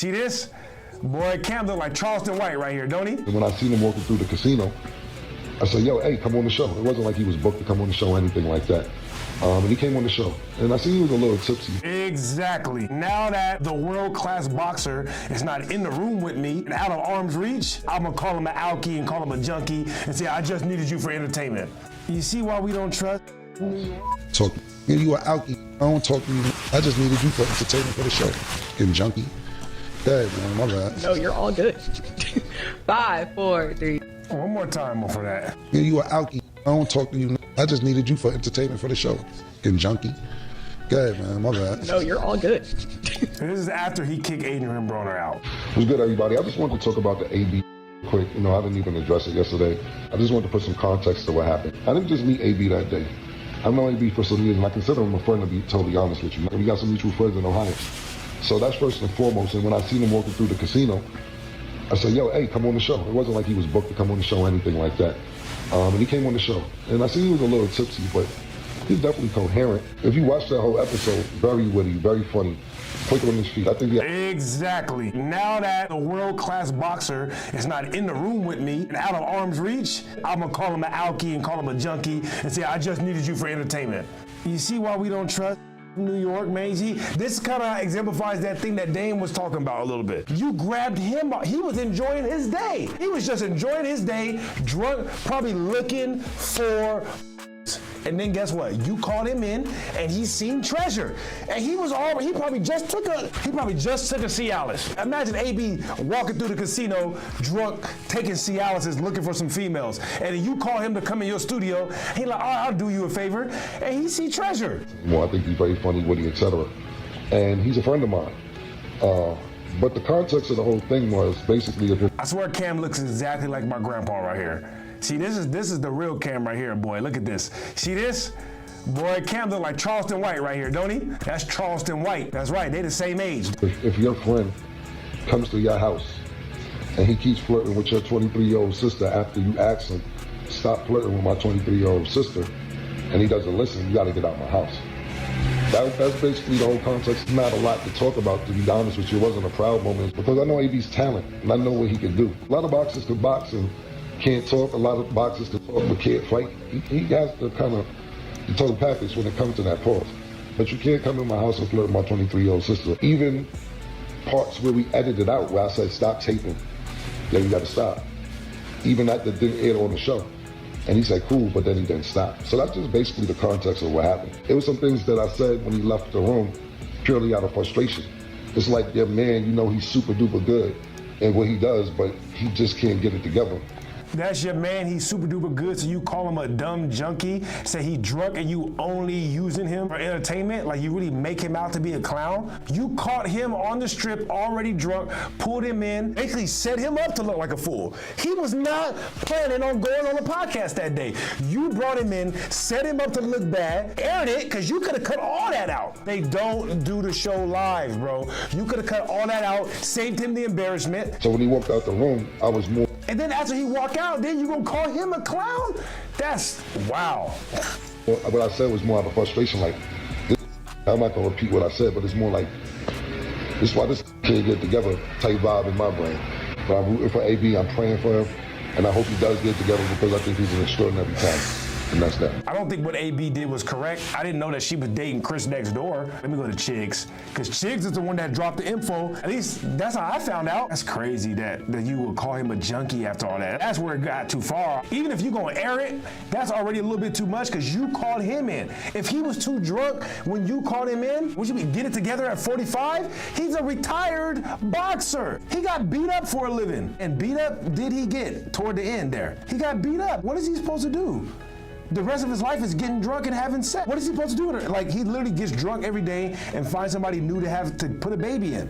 See this? Boy, Cam look like Charleston White right here, don't he? And when I seen him walking through the casino, I said, yo, hey, come on the show. It wasn't like he was booked to come on the show or anything like that. And he came on the show. And I seen he was a little tipsy. Exactly. Now that the world-class boxer is not in the room with me and out of arm's reach, I'm gonna call him an alkie and call him a junkie and say, I just needed you for entertainment. You see why we don't trust New York? Talk, you an alkie. I don't talk to you. I just needed you for entertainment for the show. Getting junkie. Dad, man, my bad. No, you're all good. 5, 4, 3. One more time for that. You an alkie. I don't talk to you. I just needed you for entertainment for the show. Getting junkie. Go ahead, man, my bad. No, you're all good. This is after he kicked Adrien Broner out. What's good, everybody? I just wanted to talk about the AB quick. You know, I didn't even address it yesterday. I just wanted to put some context to what happened. I didn't just meet AB that day. I've known AB for some years, and I consider him a friend, to be totally honest with you. We got some mutual friends in Ohio. So that's first and foremost. And when I seen him walking through the casino, I said, yo, hey, come on the show. It wasn't like he was booked to come on the show or anything like that. And he came on the show. And I seen he was a little tipsy, but he's definitely coherent. If you watch that whole episode, very witty, very funny, quick on his feet. I think Exactly. Now that the world-class boxer is not in the room with me and out of arm's reach, I'm gonna call him an alkie and call him a junkie and say, I just needed you for entertainment. You see why we don't trust New York, man? This kind of exemplifies that thing that Dame was talking about a little bit. You grabbed him, he was enjoying his day. He was just enjoying his day, drunk, probably looking for. And then guess what? You called him in, and he seen treasure. And he probably just took a Cialis. Imagine AB walking through the casino, drunk, taking Cialis, looking for some females. And then you call him to come in your studio. He like, I'll do you a favor. And he see treasure. well, I think he's very funny, witty, etc. And he's a friend of mine. But the context of the whole thing was basically, I swear Cam looks exactly like my grandpa right here. See, this is the real Cam right here, boy. Look at this. See this? Boy, Cam look like Charleston White right here, don't he? That's Charleston White. That's right, they the same age. if your friend comes to your house and he keeps flirting with your 23-year-old sister after you ask him, stop flirting with my 23-year-old sister, and he doesn't listen, you gotta get out of my house. That's basically the whole context. Not a lot to talk about, to be honest with you. It wasn't a proud moment because I know AB's talent and I know what he can do. A lot of boxers can box and can't talk. A lot of boxers can talk but can't fight. He has the kind of the total package when it comes to that pause. But you can't come in my house and flirt with my 23-year-old sister. Even parts where we edited out, where I said stop taping, yeah, you gotta stop. Even that didn't air on the show. And he said, cool, but then he didn't stop. So that's just basically the context of what happened. It was some things that I said when he left the room purely out of frustration. It's like, yeah, man, you know he's super duper good in what he does, but he just can't get it together. That's your man, he's super duper good, so you call him a dumb junkie, say he drunk and you only using him for entertainment, like you really make him out to be a clown. You caught him on the strip, already drunk, pulled him in, basically set him up to look like a fool. He was not planning on going on the podcast that day. You brought him in, set him up to look bad, aired it, because you could have cut all that out. They don't do the show live, bro. You could have cut all that out, saved him the embarrassment. So when he walked out the room, I was more. And then after he walked out, then you gonna call him a clown? That's, wow. Well, what I said was more out of frustration, like, I'm not gonna repeat what I said, but it's more like, this is why this can't get together type vibe in my brain. But I'm rooting for AB, I'm praying for him, and I hope he does get together because I think he's an extraordinary talent. And that's that. I don't think what AB did was correct. I didn't know that she was dating Chris next door. Let me go to Chiggs, because Chiggs is the one that dropped the info. At least that's how I found out. That's crazy that you would call him a junkie after all that. That's where it got too far. Even if you're gonna air it, that's already a little bit too much because you called him in. If he was too drunk when you called him in, would you be get it together at 45? He's a retired boxer. He got beat up for a living. And beat up did he get toward the end there? He got beat up. What is he supposed to do? The rest of his life is getting drunk and having sex. What is he supposed to do with it? Like, he literally gets drunk every day and finds somebody new to put a baby in.